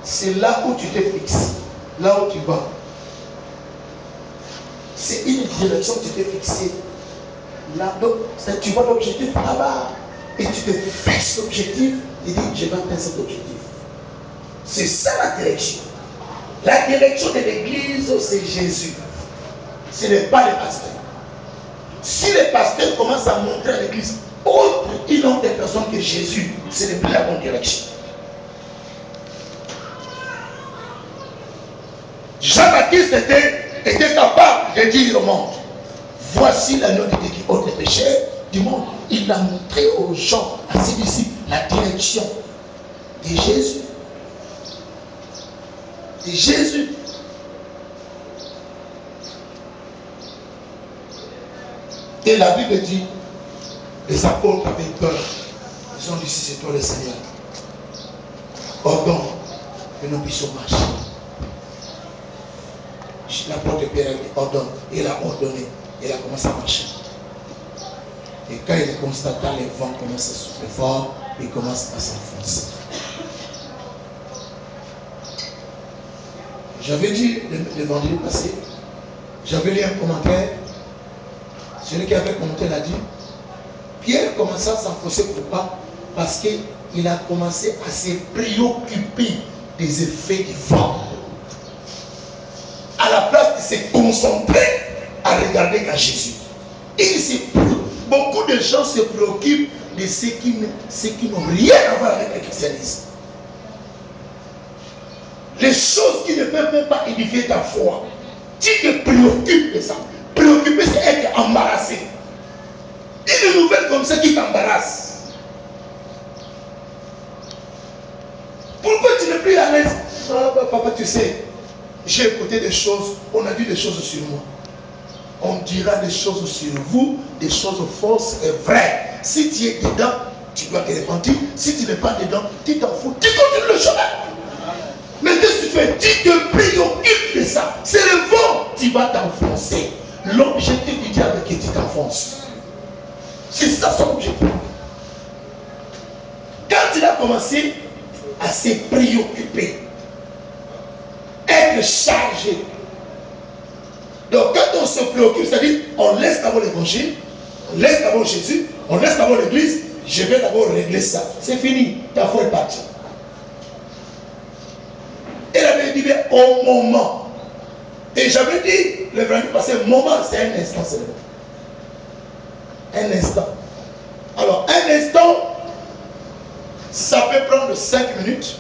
c'est là où tu te fixes, là où tu vas. C'est une direction que tu t'es fixée. Là, donc, tu vois l'objectif là-bas. Et tu te fixes l'objectif et dis, je vais atteindre cet objectif. C'est ça la direction. La direction de l'église, c'est Jésus. Ce n'est pas les pasteurs. Si les pasteurs commencent à montrer à l'église autre une autre personne que Jésus, ce n'est plus la bonne direction. Jean-Baptiste était capable de dire au monde, voici l'agneau de Dieu qui ôte les péchés du monde. Il a montré aux gens, à ses disciples, la direction de Jésus. De Jésus. Et la Bible dit, les apôtres avaient peur. Ils ont dit, si c'est toi le Seigneur, ordonne que nous puissions marcher. L'apôtre Pierre a dit, ordonne. Il a ordonné. Il a commencé à marcher. Et quand il constata les vents commencent à souffler fort, il commence à s'enfoncer. J'avais dit le vendredi passé, j'avais lu un commentaire. Celui qui avait commenté l'a dit. Pierre commença à s'enfoncer. Pourquoi? Parce qu'il a commencé à se préoccuper des effets du vent. À la place de se concentrer à regarder qu'à Jésus. Beaucoup de gens se préoccupent de ce qui n'ont rien à voir avec le christianisme. Les choses qui ne peuvent même pas édifier ta foi. Tu te préoccupes de ça. Préoccuper, c'est être embarrassé. Une nouvelle comme ça qui t'embarrasse. Pourquoi tu n'es plus à l'aise? Ah, papa, tu sais, j'ai écouté des choses, on a dit des choses sur moi. On dira des choses sur vous, des choses fausses et vraies. Si tu es dedans, tu dois te repentir. Si tu n'es pas dedans, tu t'en fous. Tu continues le chemin. Mais qu'est-ce que tu fais? Tu te préoccupes de ça. C'est le vent, tu vas t'enfoncer. L'objectif du diable est que tu t'enfonces. C'est ça son objectif. Quand il a commencé à se préoccuper, être chargé. Donc quand on se préoccupe, c'est-à-dire on laisse d'abord l'évangile, on laisse d'abord Jésus, on laisse d'abord l'église, je vais d'abord régler ça. C'est fini, ta foi est partie. Et la Bible dit bien au moment. Et j'avais dit, le vendredi passé, moment, c'est un instant seulement. Un instant. Alors, un instant, ça peut prendre 5 minutes.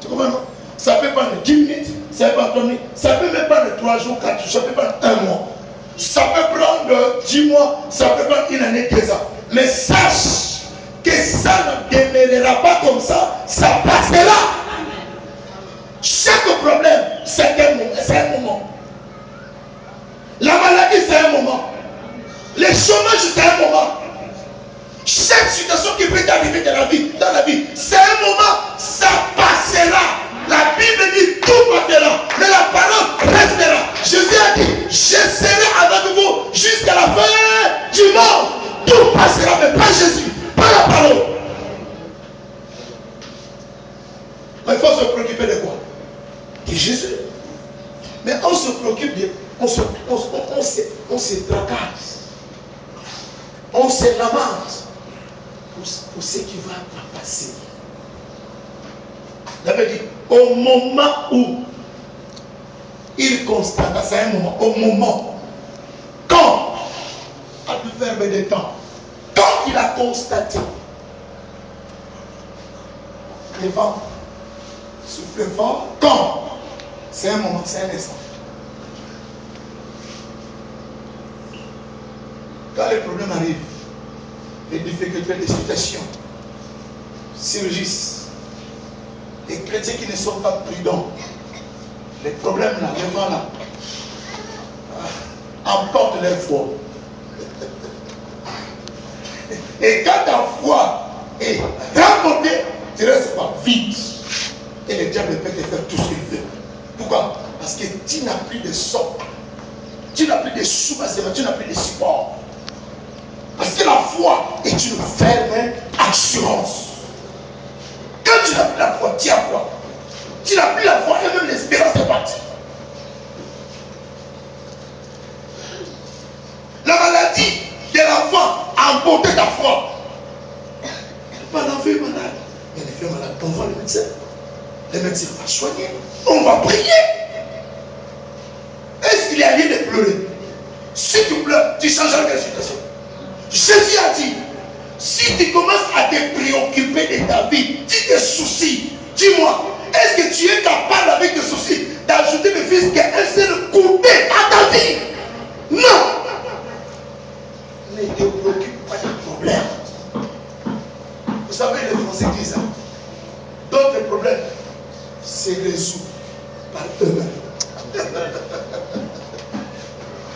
Tu comprends, non? Ça peut prendre 10 minutes. Ça peut même prendre 3 jours, 4 jours. Ça peut prendre 1 mois. Ça peut prendre 10 mois. Ça peut prendre 1 année, 2 ans. Mais sache que ça ne demeurera pas comme ça. Ça passera. Chaque problème, c'est un moment. La maladie, c'est un moment. Le chômage, c'est un moment. Chaque situation qui peut t'arriver dans la vie, c'est un moment, ça passera. La Bible dit tout passera, mais la parole restera. Jésus a dit, je serai avec vous jusqu'à la fin du monde. Tout passera, mais pas Jésus, pas la parole. Mais il faut se préoccuper de quoi? De Jésus. Mais on se préoccupe de... On se tracasse. On se lamente pour ce qui va passer. Il avait dit, au moment où il constate, c'est un moment, au moment, quand, à le verbe de temps, quand il a constaté, le vent souffle fort, quand, c'est un moment, c'est un instant. Quand les problèmes arrivent, les difficultés, les situations surgissent, les chrétiens qui ne sont pas prudents, les problèmes là, les vents là, emportent leur foi. Et quand ta foi est remportée, tu ne restes pas vide. Et le diable peut te faire tout ce qu'il veut. Pourquoi? Parce que tu n'as plus de socle. Tu n'as plus de soubassement, tu n'as plus de support. Parce que la foi est une ferme assurance. Quand tu n'as plus la foi, tu as quoi? Tu n'as plus la foi et même l'espérance est partie. La maladie de l'enfant a emporté ta foi. L'enfant est malade. Mais l'enfant est malade. On voit le médecin. Le médecin va soigner. On va prier. Est-ce qu'il y a lieu de pleurer? Si tu pleures, tu changeras la situation. Jésus a dit, si tu commences à te préoccuper de ta vie, tu te soucies, dis-moi, est-ce que tu es capable avec tes soucis d'ajouter le fils qu'un seul côté à ta vie? Non. Ne te préoccupe pas des problèmes. Vous savez, les Français disent, d'autres problèmes se résout par eux-mêmes.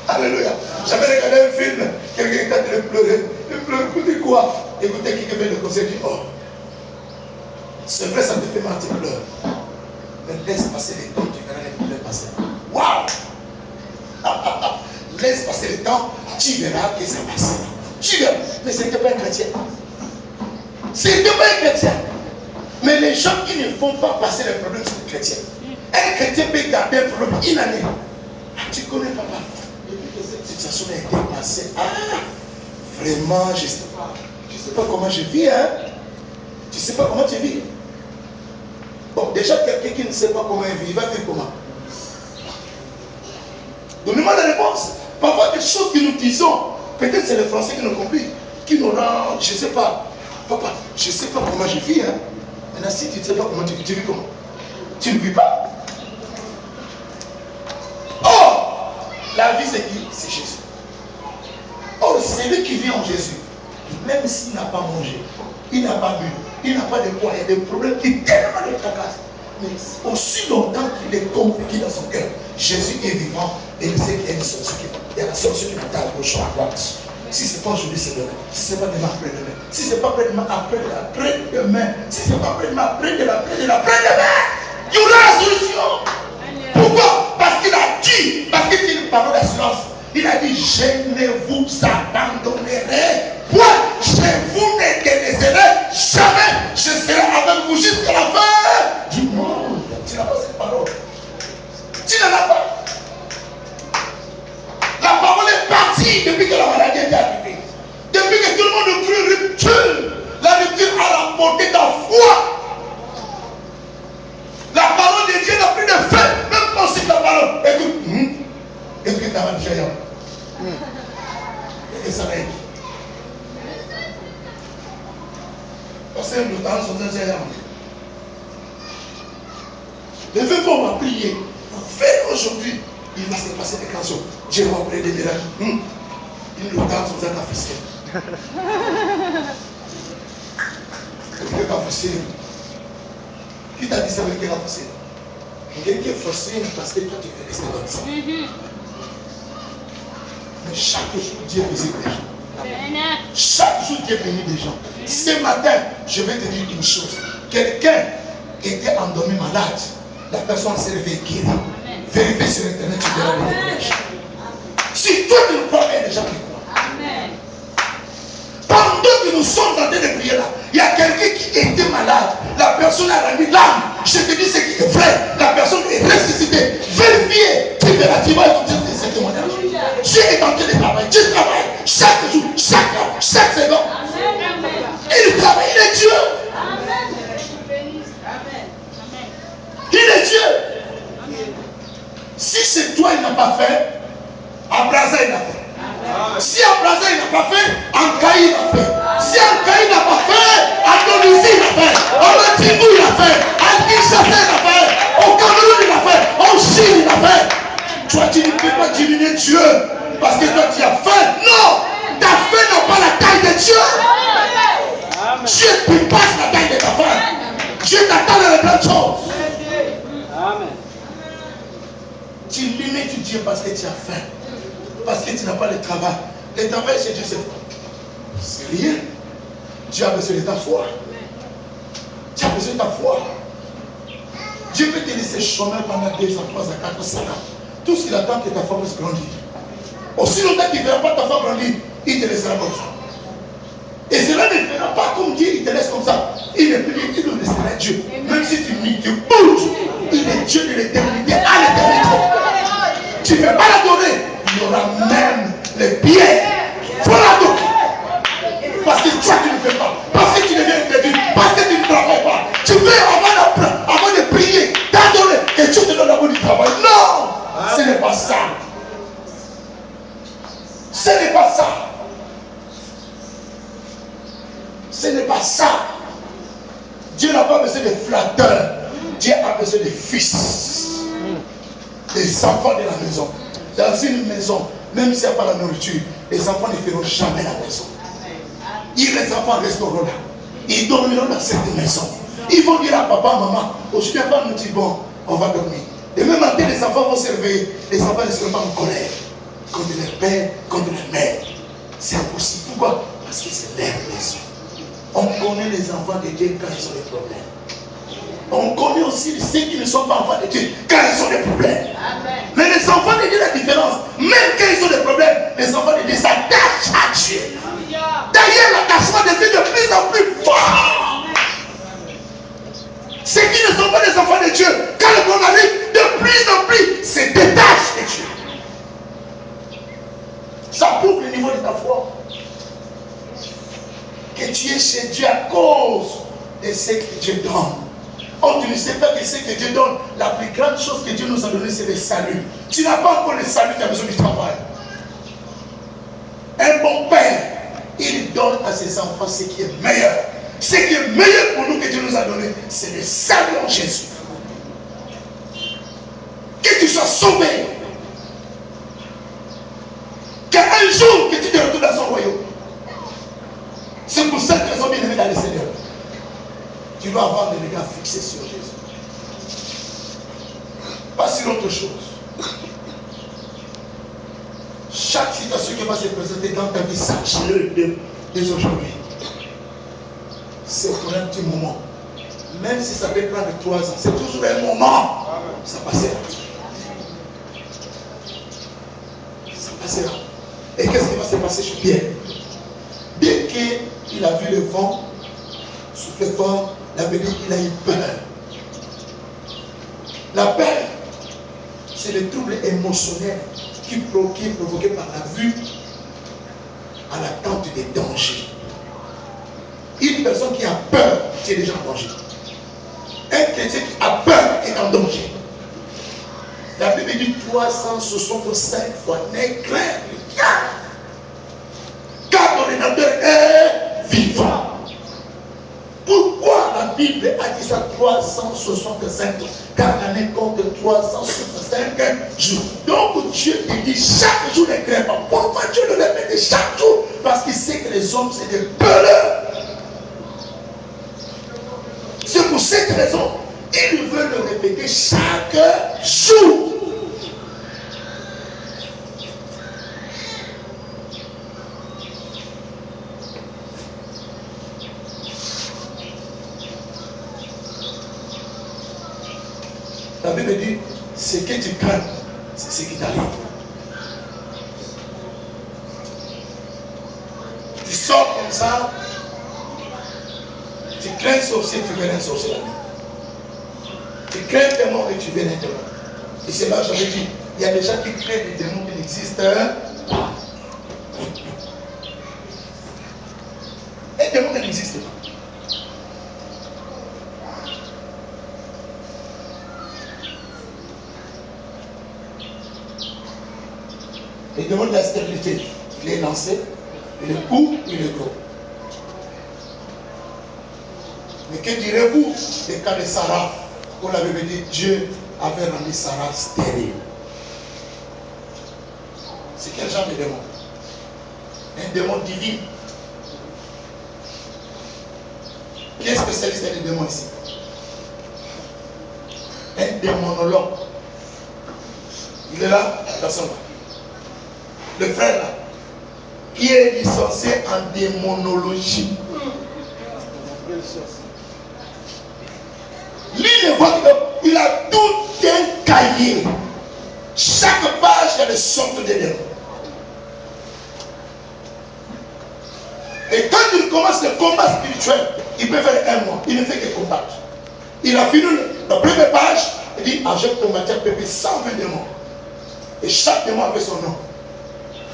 Alléluia. J'avais regardé un film, quelqu'un est en train de pleurer. Il pleure, écoutez quoi? Écoutez quelqu'un vient de conseiller, dit, oh, c'est vrai, ça te fait mal, tu pleures. Mais laisse passer le temps, tu verras les problèmes passer. Waouh! Laisse passer le temps, tu verras que ça passe. Tu verras. Mais ce n'était pas un chrétien. Ce n'était pas un chrétien. Mais les gens qui ne font pas passer les problèmes sont des chrétiens. Un chrétien peut garder un problème une année. Ah, tu connais papa. Depuis que cette situation a été passée, vraiment, je ne sais pas comment je vis, hein. Tu ne sais pas comment tu vis. Bon, déjà, quelqu'un qui ne sait pas comment il vit, il va vivre comment? Donnez-moi la réponse. Parfois, des choses que nous disons, peut-être c'est les Français qui nous compris, qui nous rendent, je ne sais pas. Papa, je ne sais pas comment je vis, hein. Maintenant, si tu ne sais pas comment tu vis comment? Tu ne vis pas. Oh! La vie, c'est qui? C'est Jésus. Oh, celui qui vit en Jésus, même s'il n'a pas mangé, il n'a pas bu, il n'a pas de poids, il y a des problèmes qui tellement le tracassent. Mais aussi longtemps qu'il est convaincu dans son cœur, Jésus est vivant et il sait qu'il y a une sorcière qui va. Il y a la sorcière qui va à gauche, à droite. Si ce n'est pas aujourd'hui, c'est demain. Si ce n'est pas demain, après-demain. Si ce n'est pas après-demain, après-demain. Si ce n'est pas après-demain, après-demain. Il y aura la solution. Pourquoi? Parce qu'il a dit, parce qu'il dit une parole d'assurance. Il a dit, je ne vous abandonnerai point. Je vous ne délaisserai jamais. Je serai avec vous jusqu'à la fin du monde. Tu n'as pas cette parole. Tu n'en as pas. La parole est partie depuis que la maladie est arrivée. Depuis que tout le monde crut rupture. La rupture a remporté ta foi. La parole de Dieu n'a plus de fait. Même quand c'est ta parole. Écoute. Écoute ta main de Jésus. Et ça va être. Parce que le temps sont déjà. Les vœux qu'on va prier. Faites aujourd'hui. Il va se passer des cantions. Dieu va opérer des miracles. Il nous temps sont déjà facile. C'est pas facile. Qui t'a dit ça avec quelqu'un facile? Quelqu'un qui est forcé parce que toi tu veux rester comme ça. Mais chaque jour Dieu visite des gens. Chaque jour Dieu bénit des gens. Ce matin, je vais te dire une chose. Quelqu'un était endormi malade. La personne s'est réveillée guérie. Vérifie sur internet, tu verras les témoignages. Si toi tu ne crois pas, il y a des gens qui croient. Pendant que nous sommes en train de prier là, il y a quelqu'un qui était malade. La personne a remis l'âme. Je te dis ce qui est vrai. La personne est ressuscitée. Vérifiez. Tu verras, tu vas écouter ces témoignages. Dieu est en train de travailler. Dieu travaille chaque jour, chaque heure, chaque seconde. Il travaille, il est Dieu. Il est Dieu. Si c'est toi, il n'a pas fait, Abraza, il a fait. Si Abraza, il n'a pas fait, Ankaï, il a fait. Si Ankaï n'a pas fait, Indonésie, il a fait. En Antigou, il a fait. En Kinshasa, il a fait. Au Cameroun, il a fait. En Chine, il a fait. Toi, tu ne peux pas diminuer Dieu parce que toi, tu as faim. Non! Ta faim n'a pas la taille de Dieu. Dieu dépasse la taille de ta faim. Dieu t'attend dans les grandes choses. Amen. Tu limites Dieu parce que tu as faim. Parce que tu n'as pas de travail. Le travail chez Dieu, c'est rien. Dieu a besoin de ta foi. Tu as besoin de ta foi. Dieu peut te laisser chômer pendant 2 ans, 3 ans, 4 ans, 5 ans. Tout ce qu'il attend, que ta foi puisse grandir. Aussi longtemps qu'il ne verra pas ta foi grandir, il te laissera comme ça. Et cela ne fera pas comme Dieu, il te laisse comme ça. Il ne laissera Dieu. Même si tu bouges, n'est pas ça. Dieu n'a pas besoin de flatteurs. Dieu a besoin de fils. Des enfants de la maison. Dans une maison, même s'il n'y a pas la nourriture, les enfants ne feront jamais la maison. Les enfants resteront là. Ils dormiront dans cette maison. Ils vont dire à papa, maman, aujourd'hui, papa nous dit, bon, on va dormir. Demain matin, les enfants vont se réveiller. Les enfants ne seront pas en colère. Contre leur père, contre leur mère. C'est impossible. Pourquoi? Parce que c'est leur maison. On connaît les enfants de Dieu quand ils ont des problèmes. On connaît aussi ceux qui ne sont pas enfants de Dieu quand ils ont des problèmes. Amen. Mais les enfants de Dieu, la différence, même quand ils ont des problèmes, les enfants de Dieu s'attachent à Dieu. D'ailleurs, l'attachement devient de plus en plus fort. Ceux qui ne sont pas des enfants de Dieu, quand le monde arrive, de plus en plus se détachent de Dieu. Ça prouve le niveau de ta foi. Que tu es chez Dieu à cause de ce que Dieu donne. Oh, tu ne sais pas que ce que Dieu donne, la plus grande chose que Dieu nous a donné, c'est le salut. Tu n'as pas encore le salut, tu as besoin du travail. Un bon père, il donne à ses enfants ce qui est meilleur. Ce qui est meilleur pour nous que Dieu nous a donné, c'est le salut en Jésus. Que tu sois sauvé. Qu'un jour que tu te retrouves dans son royaume. C'est pour cette raison, bien aimé dans le Seigneur. Tu dois avoir des regards fixés sur Jésus. Pas sur autre chose. Chaque situation qui va se présenter dans ta vie, sache-le dès aujourd'hui. C'est pour un petit moment. Même si ça peut prendre 3 ans, c'est toujours un moment. Ça passera. Ça passera. Et qu'est-ce qui va se passer chez Pierre? Dès qu'il a vu le vent souffler fort, la Bible dit qu'il a eu peur. La peur, c'est le trouble émotionnel qui est provoqué par la vue à l'attente des dangers. Une personne qui a peur, qui est déjà en danger. Un chrétien qui a peur est en danger. La Bible dit 365 fois, n'est craint car ton Rédempteur est vivant. Pourquoi la Bible a dit ça 365 fois? Car l'année compte 365 jours. Donc Dieu te dit chaque jour ne craint pas. Pourquoi Dieu le répète chaque jour? Parce qu'il sait que les hommes c'est des peureux. C'est pour cette raison, il veut le répéter chaque jour. La Bible dit, ce que tu crains, c'est ce qui t'arrive. Tu sors comme ça, tu crains sorcier, tu verras un sorcier la nuit. Tu crains tes démons et tu verras un démon. Et c'est là j'avais dit, il y a des gens qui craignent des démons qui n'existent pas. Un démon qui n'existe pas. Il demande la stérilité. Il est lancé, il est court, il est gros. Mais que direz-vous des cas de Sarah? Où la Bible dit Dieu avait rendu Sarah stérile. C'est quel genre de démon? Un démon divin. Qui est spécialiste des démons ici? Un démonologue. Il est là, personne là. Le frère là, qui est licencié en démonologie. Lui, il a tout un cahier. Chaque page, il y a des sortes de démons. Et quand il commence le combat spirituel, il peut faire 1 mois. Il ne fait que combattre. Il a fini la première page, il dit, j'ai combattu à peu près 120 démons. Et chaque démon avait son nom.